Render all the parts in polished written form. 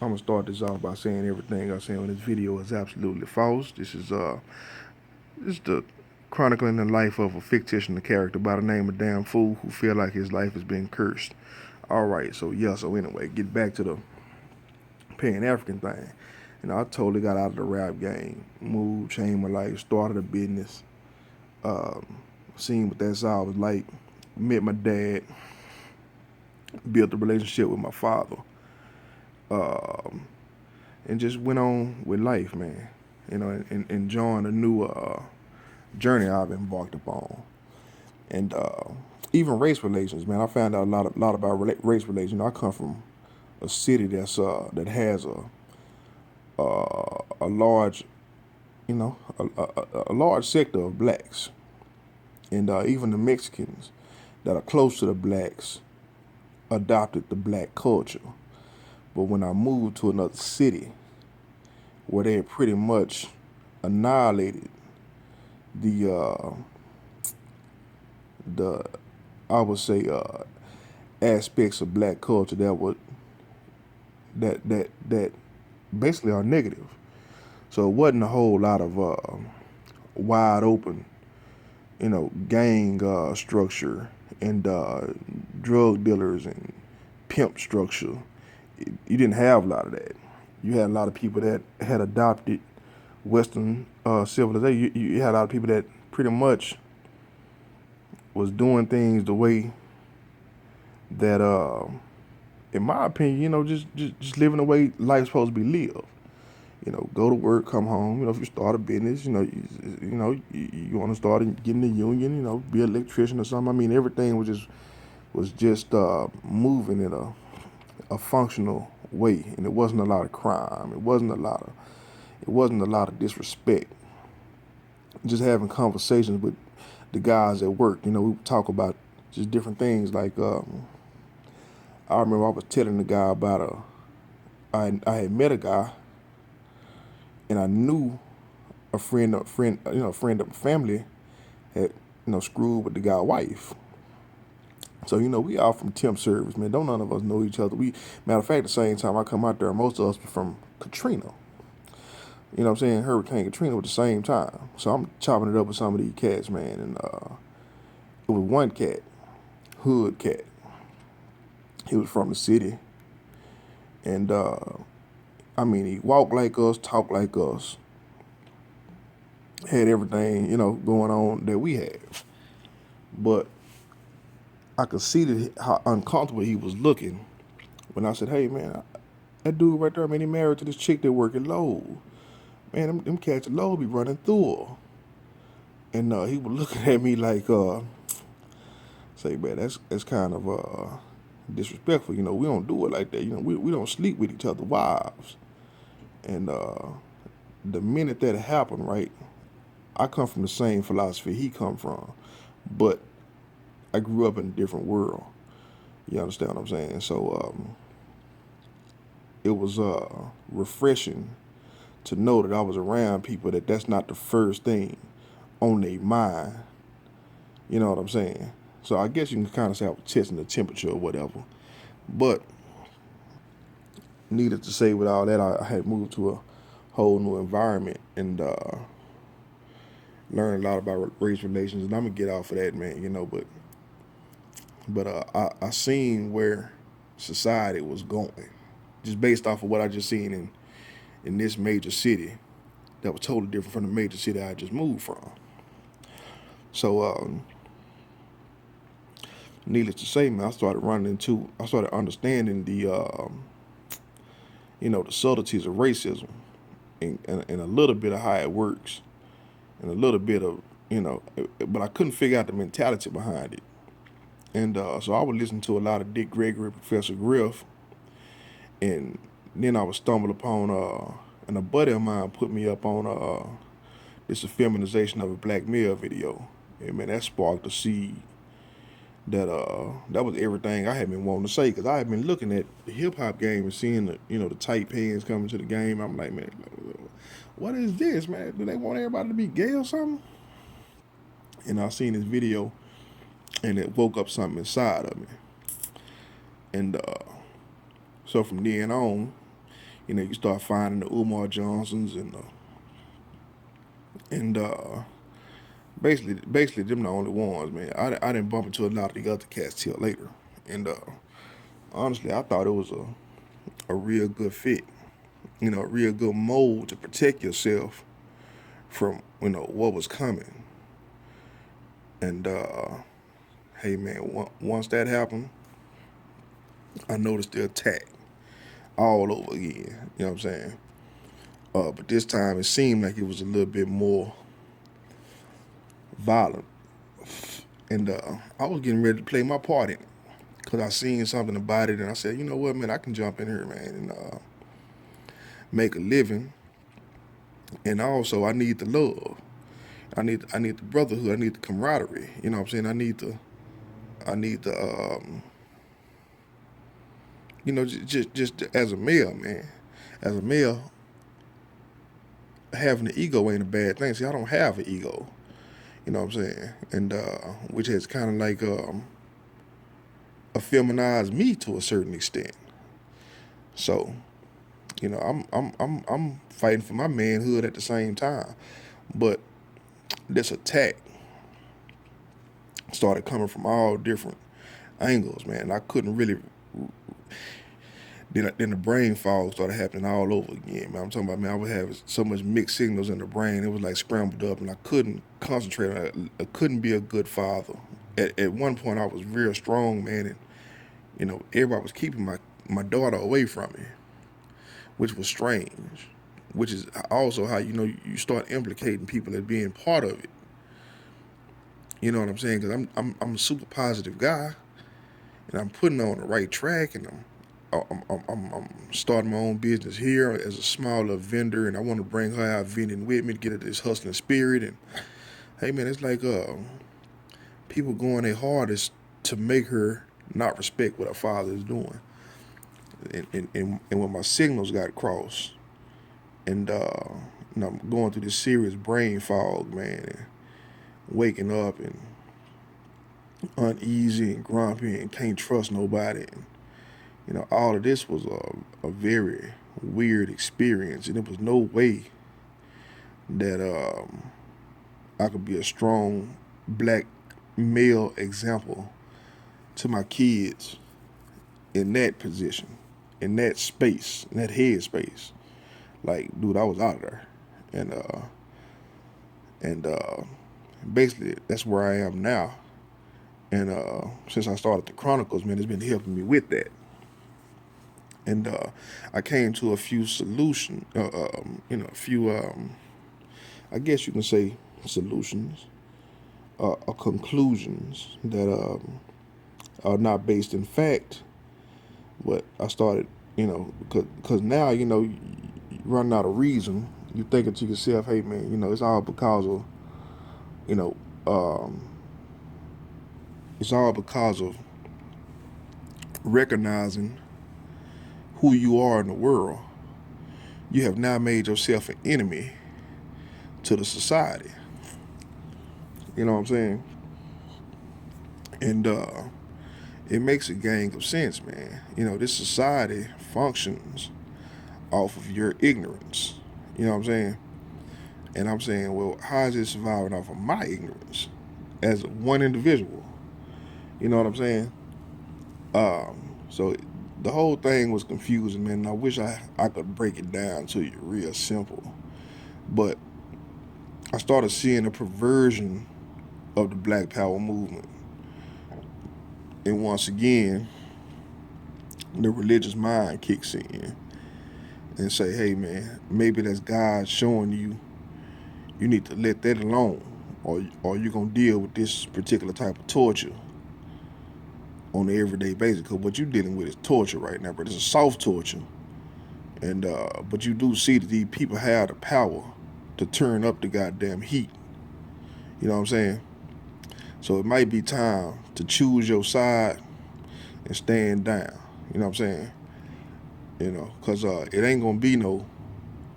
I'm gonna start this off by saying everything I say on this video is absolutely false. This is the chronicling the life of a fictional character by the name of Damn Fool who feel like his life has been cursed. All right, so yeah, so anyway, get back to the Pan African thing. I totally got out of the rap game, moved, changed my life, started a business, um, seen what that's all was like, met my dad, built a relationship with my father, um, and just went on with life, man. And enjoying a new journey I've embarked upon. And even race relations, man. I found out a lot about race relations. I come from a city that has a large, a large sector of blacks, and even the Mexicans that are close to the blacks adopted the black culture. But when I moved to another city where they had pretty much annihilated the I would say aspects of black culture that basically are negative. So it wasn't a whole lot of wide open, gang structure and drug dealers and pimp structure. You didn't have a lot of that. You had a lot of people that had adopted Western civilization. You had a lot of people that pretty much was doing things the way that, in my opinion, just living the way life's supposed to be lived. Go to work, come home. If you start a business, you want to start getting a union. Be an electrician or something. I mean, everything was just moving in a functional way, and it wasn't a lot of crime. It wasn't a lot of disrespect. Just having conversations with the guys at work. We would talk about just different things. Like I remember I was telling the guy about I had met a guy, and I knew a friend of the family had screwed with the guy's wife. So we all from temp service, man. Don't none of us know each other. We matter of fact, the same time I come out there, most of us were from Katrina. You know what I'm saying? Hurricane Katrina at the same time. So I'm chopping it up with some of these cats, man. And it was one cat, hood cat. He was from the city, and I mean, he walked like us, talked like us, had everything going on that we have. But I could see how uncomfortable he was looking when I said, "Hey, man, that dude right there, man, he married to this chick that work at Lowe's. Man, them cats at Lowe's be running through her." And he was looking at me like, say, man, that's kind of disrespectful. We don't do it like that. We don't sleep with each other's wives. And the minute that happened, right, I come from the same philosophy he come from, but I grew up in a different world. You understand what I'm saying? So it was refreshing to know that I was around people that's not the first thing on their mind. You know what I'm saying? So I guess you can kind of say I was testing the temperature or whatever. But needless to say, with all that, I had moved to a whole new environment and learned a lot about race relations. And I'm gonna get off of that, man. But I seen where society was going, just based off of what I just seen in this major city that was totally different from the major city I just moved from. So, needless to say, man, I started understanding the subtleties of racism and a little bit of how it works and a little bit of, but I couldn't figure out the mentality behind it. And so I would listen to a lot of Dick Gregory, Professor Griff, and then I would stumble upon, and a buddy of mine put me up on this a feminization of a Black male video. And man, that sparked a seed that was everything I had been wanting to say because I had been looking at the hip hop game and seeing the tight pants coming to the game. I'm like, man, what is this, man? Do they want everybody to be gay or something? And I seen this video and it woke up something inside of me. And so from then on, You start finding the Umar Johnsons and basically them the only ones, man. I didn't bump into a lot of the other cats till later, and honestly, I thought it was a real good fit. A real good mold to protect yourself from what was coming. And hey, man, once that happened, I noticed the attack all over again. You know what I'm saying? But this time it seemed like it was a little bit more violent, and I was getting ready to play my part in it because I seen something about it, and I said, you know what, man, I can jump in here, man, and make a living. And also, I need the love. I need the brotherhood. I need the camaraderie. You know what I'm saying? I need the just as a male, man. As a male, having an ego ain't a bad thing. See, I don't have an ego. You know what I'm saying? And which has kind of like feminized me to a certain extent. So, I'm fighting for my manhood at the same time. But this attack started coming from all different angles, man. I couldn't really. Then the brain fog started happening all over again, man. I'm talking about, man, I was having so much mixed signals in the brain. It was like scrambled up, and I couldn't concentrate on it. I couldn't be a good father. At one point, I was real strong, man, and everybody was keeping my daughter away from me, which was strange. Which is also how you start implicating people as being part of it. You know what I'm saying? Because I'm a super positive guy, and I'm putting her on the right track, and I'm starting my own business here as a smaller vendor, and I want to bring her out vending with me to get her this hustling spirit. And hey, man, it's like people going their hardest to make her not respect what her father is doing. And when my signals got crossed, and I'm going through this serious brain fog, man, and waking up and uneasy and grumpy and can't trust nobody. And, all of this was a very weird experience, and there was no way that I could be a strong black male example to my kids in that position, in that space, in that head space. Like, dude, I was out of there, and basically that's where I am now. And since I started the Chronicles, man, it's been helping me with that. And I came to a few solutions, a few, I guess you can say solutions, or conclusions that are not based in fact, but I started, because now, you run out of reason. You thinking to yourself, hey, man, it's all because of, you know, um, it's all because of recognizing who you are in the world. You have now made yourself an enemy to the society. You know what I'm saying? And it makes a gang of sense, man. This society functions off of your ignorance. You know what I'm saying? And I'm saying, well, how is it surviving off of my ignorance as one individual? You know what I'm saying? So the whole thing was confusing, man. And I wish I could break it down to you real simple. But I started seeing a perversion of the Black Power movement. And once again, the religious mind kicks in and say, hey, man, maybe that's God showing you need to let that alone, or you're going to deal with this particular type of torture on an everyday basis. Because what you're dealing with is torture right now, but it's a soft torture. And but you do see that these people have the power to turn up the goddamn heat. You know what I'm saying? So it might be time to choose your side and stand down. You know what I'm saying? Because it ain't gonna be no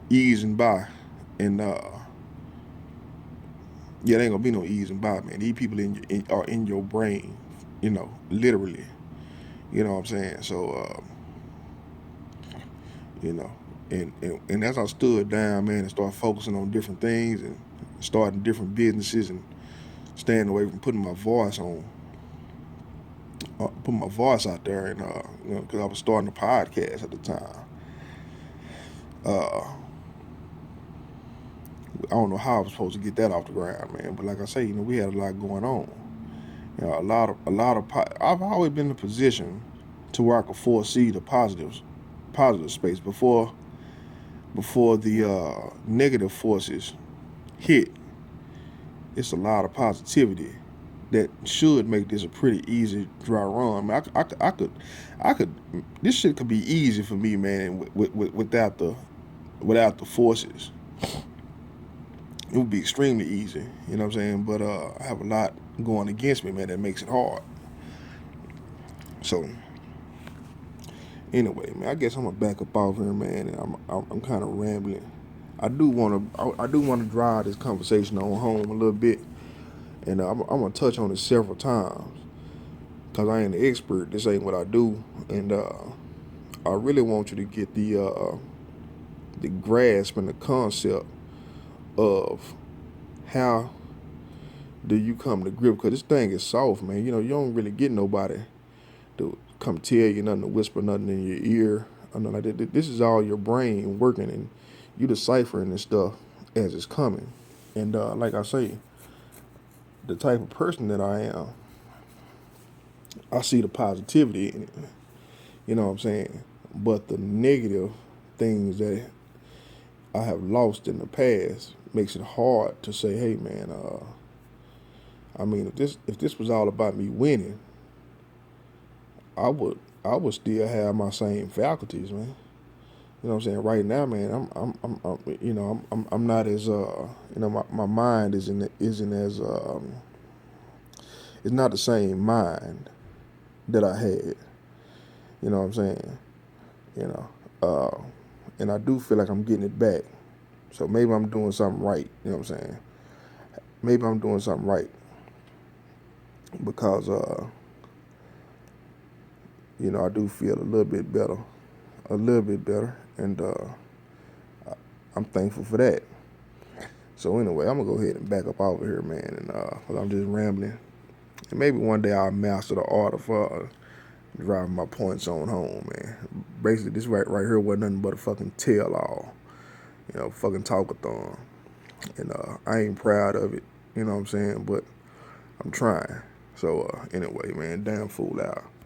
easing by, and yeah, it ain't gonna be no easing by, man. These people are in your brain, literally. You know what I'm saying? So, you know, And as I stood down, man, and started focusing on different things and starting different businesses and staying away from putting my voice out there, and because I was starting a podcast at the time. Uh, I don't know how I was supposed to get that off the ground, man. But like I say, we had a lot going on. I've always been in a position to where I could foresee the positive space before the negative forces hit. It's a lot of positivity that should make this a pretty easy dry run. I, mean, I could. This shit could be easy for me, man, without the forces. It would be extremely easy. You know what I'm saying? But I have a lot going against me, man, that makes it hard. So anyway, man, I guess I'm gonna back up off here, man, and I'm kind of rambling. I do want to drive this conversation on home a little bit, and I'm gonna touch on it several times because I ain't an expert. This ain't what I do, and I really want you to get the grasp and the concept of how do you come to grip, because this thing is soft, man. You don't really get nobody to come tell you nothing, to whisper nothing in your ear or nothing like that. This is all your brain working, and you deciphering this stuff as it's coming. And like I say, the type of person that I am, I see the positivity in it. You know what I'm saying? But the negative things that I have lost in the past makes it hard to say, hey man, I mean, if this was all about me winning, I would still have my same faculties, man. You know what I'm saying? Right now, man, I'm not as my mind isn't as it's not the same mind that I had. You know what I'm saying? You know, and I do feel like I'm getting it back. So maybe I'm doing something right. You know what I'm saying? Maybe I'm doing something right because I do feel a little bit better, and I'm thankful for that. So anyway, I'm gonna go ahead and back up over here, man, and cause I'm just rambling. And maybe one day I'll master the art of driving my points on home, man. Basically, this right here wasn't nothing but a fucking tell all, fucking talkathon, and I ain't proud of it. You know what I'm saying? But I'm trying. So anyway, man, damn fool out.